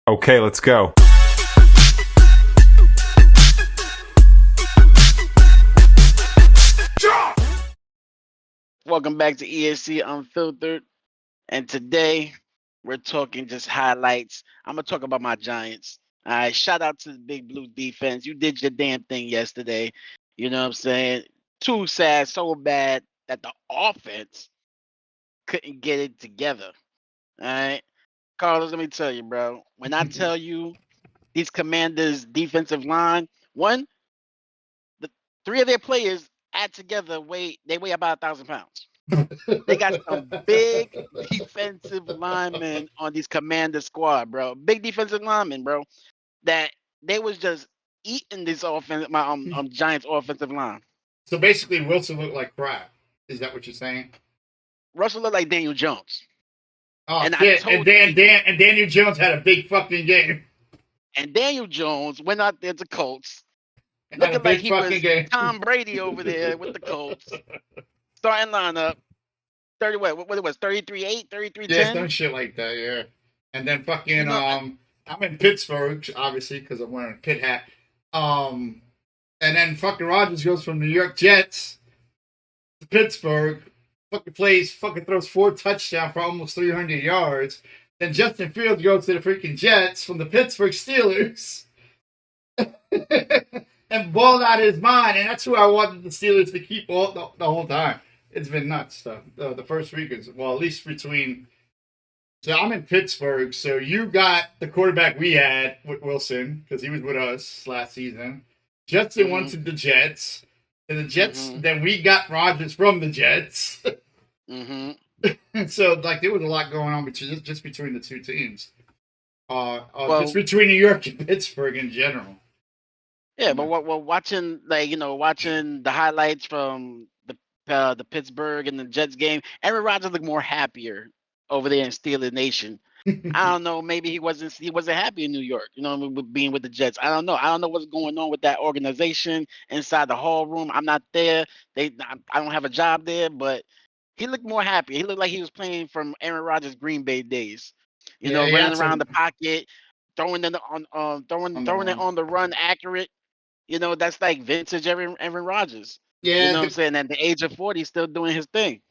Okay, let's go. Welcome back to ESC Unfiltered. And today we're talking just highlights. I'm going to talk about my Giants. All right. Shout out to the Big Blue defense. You did your damn thing yesterday. You know what I'm saying? Too sad, so bad that the offense couldn't get it together. All right. Carlos, let me tell you, bro. When I tell you these Commanders' defensive line, one, the three of their players add together they weigh about 1,000 pounds. They got some big defensive linemen on these Commander squad, bro. Big defensive linemen, bro. That they was just eating this Giants offensive line. So basically, Wilson looked like crap. Is that what you're saying? Russell looked like Daniel Jones, Oh and I shit! And told you people. Daniel Jones had a big fucking game. And Daniel Jones went out there to Colts, Had a looking like big he fucking was game. Tom Brady over there with the Colts. Starting lineup, 30 what it was, 33-8, Yeah, 33-10. some shit like that. Yeah. And then You fucking know, I'm in Pittsburgh, obviously, because I'm wearing a pit hat. And then fucking Rogers goes from New York Jets to Pittsburgh. Fucking throws 4 touchdowns for almost 300 yards. Then Justin Fields goes to the freaking Jets from the Pittsburgh Steelers. And balled out his mind, and that's who I wanted the Steelers to keep the whole time. It's been nuts. The first week is, well, at least between. So I'm in Pittsburgh, so you got the quarterback we had with Wilson, because he was with us last season. Justin went to the Jets, and the Jets, then we got Rodgers from the Jets. And so, like, there was a lot going on just between the two teams. Just between New York and Pittsburgh in general. Yeah, but what watching watching the highlights from the Pittsburgh and the Jets game, Aaron Rodgers looked more happier over there in Steelers Nation. I don't know, maybe he wasn't happy in New York, with being with the Jets. I don't know. I don't know what's going on with that organization inside the hall room. I'm not there. I don't have a job there, but he looked more happy. He looked like he was playing from Aaron Rodgers' Green Bay days. Running around the pocket, throwing it throwing it on the run accurate. That's like vintage Aaron Rodgers. You Yeah. know what I'm saying? At the age of 40, still doing his thing.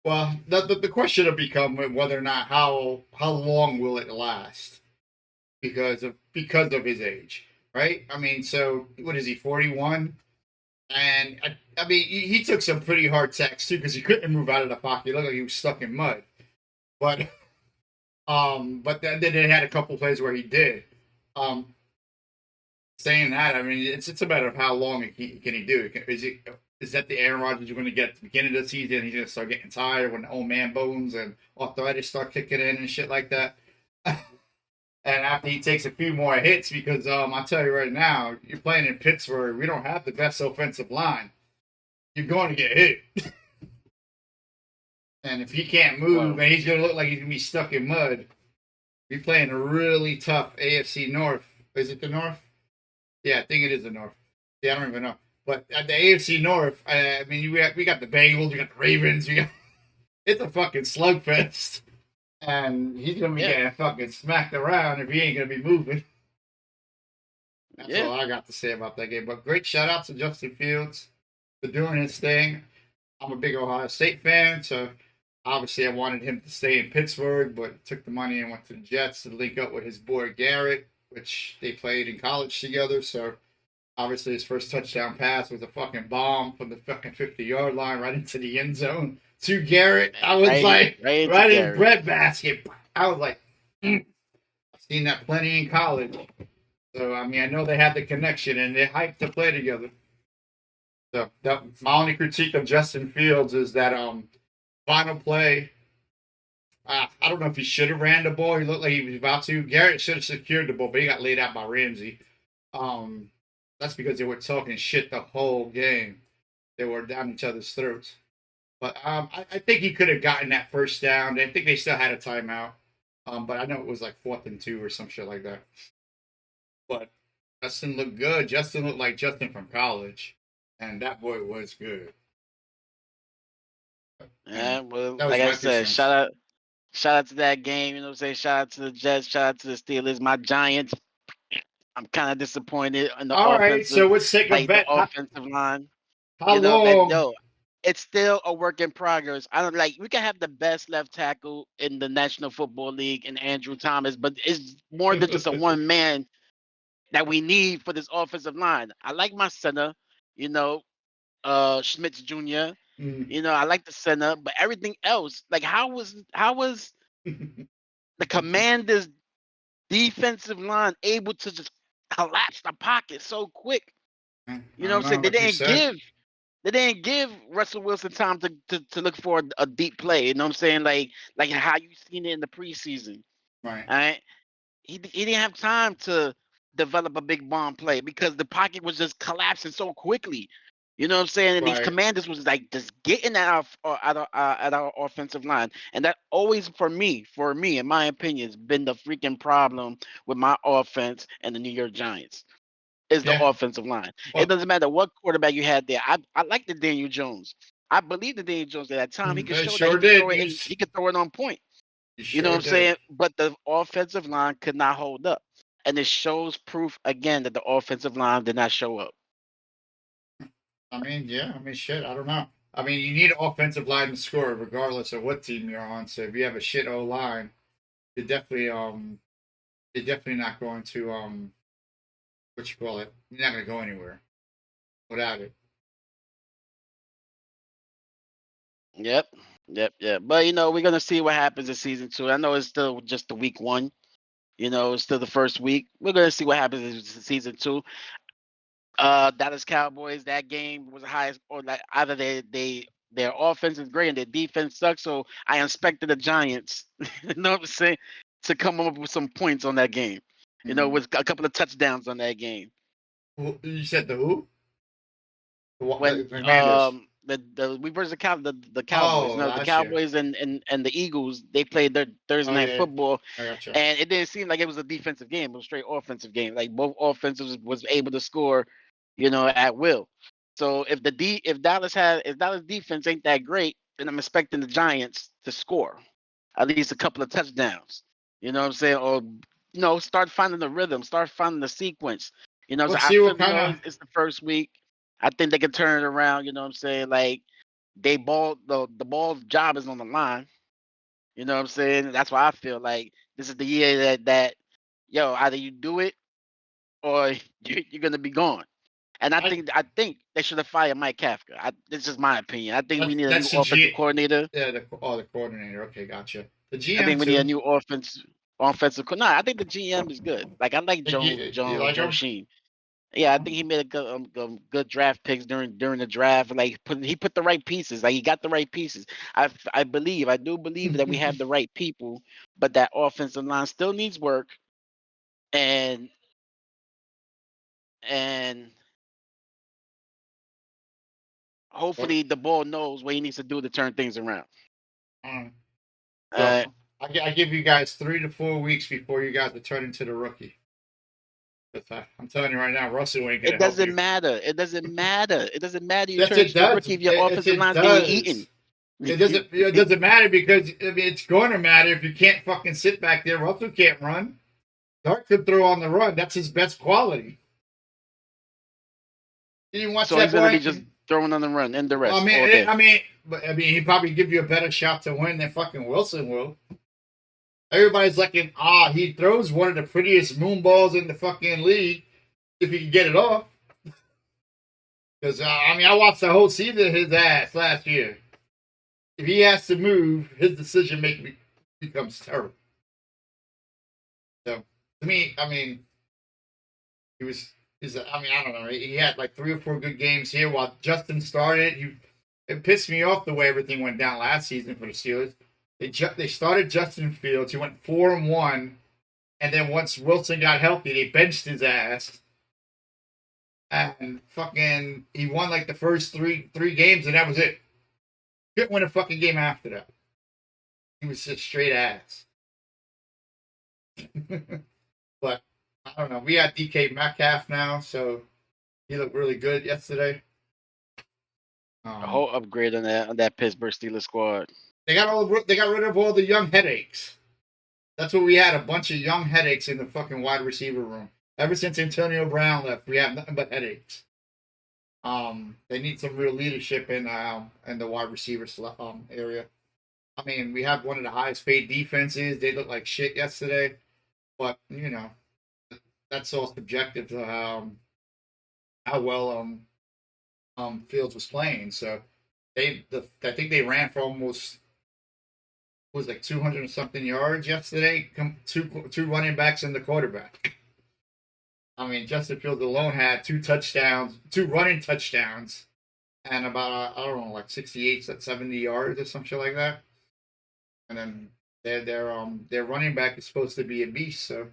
Well, the question will become whether or not how long will it last because of his age, right? I mean, so what is he, 41? And I mean, he took some pretty hard sacks too because he couldn't move out of the pocket. He looked like he was stuck in mud. But then they had a couple plays where he did. Saying that, I mean, it's a matter of how long can he do it. Is that the Aaron Rodgers you're going to get at the beginning of the season? He's going to start getting tired when the old man bones and arthritis start kicking in and shit like that. And after he takes a few more hits, because I'll tell you right now, you're playing in Pittsburgh. We don't have the best offensive line. You're going to get hit. And if he can't move, and he's going to look like he's going to be stuck in mud, you're playing a really tough AFC North. Is it the North? Yeah, I think it is the North. Yeah, I don't even know. But at the AFC North, I mean, we got the Bengals, we got the Ravens, it's a fucking slugfest. And he's going to be getting fucking smacked around if he ain't going to be moving. That's all I got to say about that game. But great shout out to Justin Fields for doing his thing. I'm a big Ohio State fan, so obviously I wanted him to stay in Pittsburgh, but took the money and went to the Jets to link up with his boy Garrett, which they played in college together. So obviously his first touchdown pass was a fucking bomb from the fucking 50-yard line right into the end zone to Garrett. I was right in breadbasket. I was like, I've seen that plenty in college. So, I mean, I know they had the connection and they hyped to play together. So my only critique of Justin Fields is that final play, I don't know if he should have ran the ball. He looked like he was about to. Garrett should have secured the ball, but he got laid out by Ramsey. That's because they were talking shit the whole game. They were down each other's throats. But I think he could have gotten that first down. I think they still had a timeout. But I know it was like 4th and 2 or some shit like that. But Justin looked good. Justin looked like Justin from college. And that boy was good. Yeah, well, like I said, shout Shout out to that game. You know what I'm saying? Shout out to the Jets. Shout out to the Steelers. My Giants. I'm kind of disappointed in the All right, offensive, so let's take a like the bet. offensive line. How You know that long? it's still a work in progress. I don't like we can have the best left tackle in the National Football League in Andrew Thomas, but it's more than just a one man that we need for this offensive line. I like my center, you know, Schmitz Jr. Mm. You know, I like the center, but everything else, like how was the Commanders defensive line able to just collapse the pocket so quick? I You know what don't I'm saying? know, like you said. They didn't give Russell Wilson time to look for a deep play. You know what I'm saying? Like how you seen it in the preseason. Right, All right. He didn't have time to develop a big bomb play because the pocket was just collapsing so quickly. You know what I'm saying? And these right. commanders was like just getting at our offensive line, and that always for me, in my opinion, has been the freaking problem with my offense and the New York Giants is the Yeah. offensive line. It Well, doesn't matter what quarterback you had there. I like the Daniel Jones. I believe the Daniel Jones at that time. He could I show that sure did. he could throw it on point. You You know what sure I'm did. saying? But the offensive line could not hold up. And it shows proof again that the offensive line did not show up. I mean, yeah. I mean, shit. I don't know. I mean, you need offensive line to score regardless of what team you're on. So if you have a shit O line, you're definitely you're definitely not going to what you call it. You're not going to go anywhere without it. Yep. Yep. But you know, we're gonna see what happens in season 2. I know it's still just the week 1. You know, it's still the first week. We're gonna see what happens in season 2. Dallas Cowboys, that game was the highest, or like either their offense is great and their defense sucks. So I expected the Giants, you know what I'm saying, to come up with some points on that game. You know, Mm. with a couple of touchdowns on that game. You said the who? The When Commanders. the we versus the Cowboys, you Oh, know, the last year. Cowboys and the Eagles, they played their Thursday Oh night yeah, football, I gotcha. and it didn't seem like it was a defensive game. It was a straight offensive game. Like both offenses was able to score, you know, at will. So if Dallas defense ain't that great, then I'm expecting the Giants to score at least a couple of touchdowns. You know what I'm saying? Or start finding the rhythm, start finding the sequence. You know, so Let's I see feel what kind of. it's the first week. I think they can turn it around. You know what I'm saying? Like the ball's job is on the line. You know what I'm saying? That's why I feel like this is the year that yo, either you do it or you're gonna be gone. And I, I think they should have fired Mike Kafka. This is my opinion. I think we need a new that's the offensive G. coordinator. Yeah, the coordinator. Okay, gotcha. The I GM think we need a too. new offensive. No, I think the GM is good. Like I like You like Joe him? Sheen. Yeah, I think he made a good draft picks during the draft. Like he put the right pieces. Like he got the right pieces. I do believe that we have the right people, but that offensive line still needs work. And and What? hopefully the ball knows what he needs to do to turn things around. Um, Uh, well, I give you guys 3 to 4 weeks before you guys will turn into the rookie. I'm telling you right now, Russell ain't it gonna help doesn't you. matter. It doesn't matter. It doesn't matter. You Yes, turn it into the does. rookie if your Yes, offensive it line's getting does. eaten. It doesn't matter because I mean, it's going to matter if you can't fucking sit back there. Russell can't run. Dart could throw on the run. That's his best quality. You didn't watch So that he's gonna boy. be just throwing on the run and the Well, rest all day. he probably give you a better shot to win than fucking Wilson will. Everybody's like, he throws one of the prettiest moon balls in the fucking league if he can get it off. Because I watched the whole season of his ass last year. If he has to move, his decision making becomes terrible. So to me, he was. I don't know. He had like 3 or 4 good games here while Justin started. It pissed me off the way everything went down last season for the Steelers. They started Justin Fields. He went 4-1, and then once Wilson got healthy, they benched his ass. And fucking, he won like the first three games, and that was it. Couldn't win a fucking game after that. He was just straight ass. But I don't know. We got DK Metcalf now, so he looked really good yesterday. A Um, whole upgrade on that Pittsburgh Steelers squad. They got rid of all the young headaches. That's what we had, a bunch of young headaches in the fucking wide receiver room. Ever since Antonio Brown left, we have nothing but headaches. They need some real leadership in the wide receiver area. I mean, we have one of the highest paid defenses. They looked like shit yesterday, but you know, that's all subjective to how well Fields was playing. So I think they ran for almost was like 200 and something yards yesterday. Two running backs and the quarterback. I mean, Justin Fields alone had 2 running touchdowns, and about I don't know, like 68, 70 yards or some shit like that. And then their running back is supposed to be a beast. So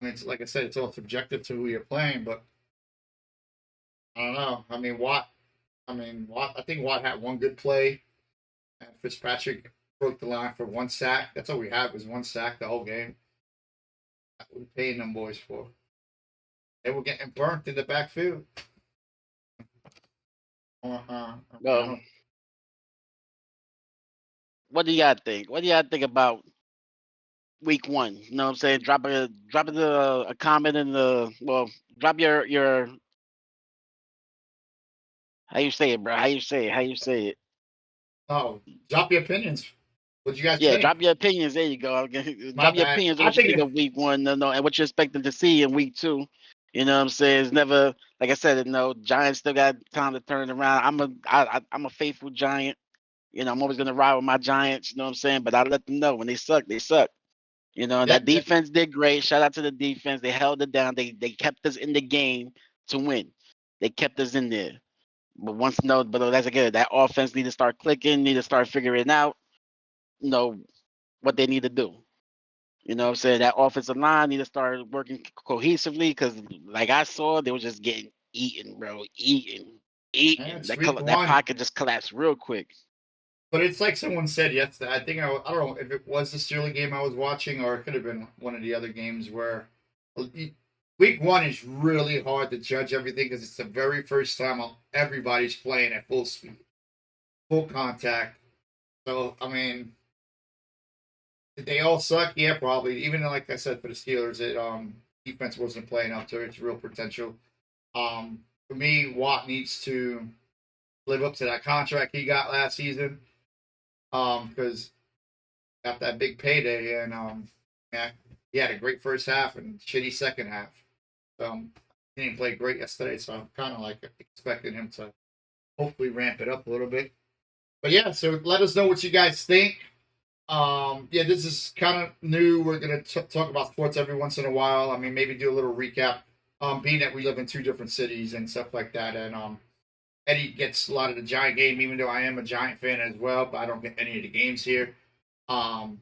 I mean, it's like I said, it's all subjective to who you're playing, but I don't know. I mean, Watt. I think Watt had one good play, and Fitzpatrick broke the line for 1 sack. That's all we had was 1 sack the whole game. That's what we're paying them boys for. They were getting burnt in the backfield. Well, what do y'all think? What do y'all think about week 1? You know what I'm saying? Drop a comment in the drop your how you say it, bro? How you say it? Oh, drop your opinions. What you guys Yeah, think? drop your opinions. There you go. My Drop your bad. opinions on I what you think think of week 1, no, and what you're expecting to see in week 2. You know what I'm saying? It's never, like I said, Giants still got time to turn it around. I'm a faithful Giant. You know, I'm always gonna ride with my Giants. You know what I'm saying? But I let them know when they suck, they suck. You know, yeah, that defense did great. Shout out to the defense. They held it down. They kept us in the game to win. They kept us in there. But that's again, that offense need to start clicking, need to start figuring out, you know, what they need to do. You know what I'm saying? That offensive line need to start working cohesively because, like I saw, they were just getting eaten, bro. Eaten. it's week That one. pocket just collapsed real quick. But it's like someone said yesterday. I don't know if it was the Steelers game I was watching or it could have been one of the other games where week one is really hard to judge everything because it's the very first time everybody's playing at full speed, full contact. So I mean, did they all suck? Yeah, probably. Even like I said for the Steelers, defense wasn't playing up to its real potential. For me, Watt needs to live up to that contract he got last season. Because got that big payday, and yeah, he had a great first half and shitty second half. He didn't play great yesterday, so I'm kind of like expecting him to hopefully ramp it up a little bit. But yeah, so let us know what you guys think. Yeah, this is kind of new. We're gonna talk about sports every once in a while. I mean, maybe do a little recap. Being that we live in 2 different cities and stuff like that, and Eddie gets a lot of the Giant game, even though I am a Giant fan as well, but I don't get any of the games here. I've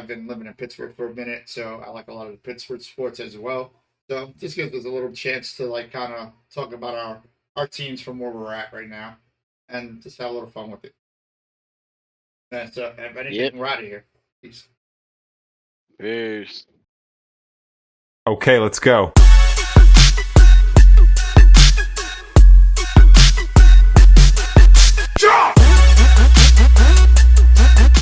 been living in Pittsburgh for a minute, so I like a lot of the Pittsburgh sports as well. So this gives us a little chance to like kind of talk about our teams from where we're at right now, and just have a little fun with it. And so, if anything, we're out of here. Peace. Peace. Okay, let's go.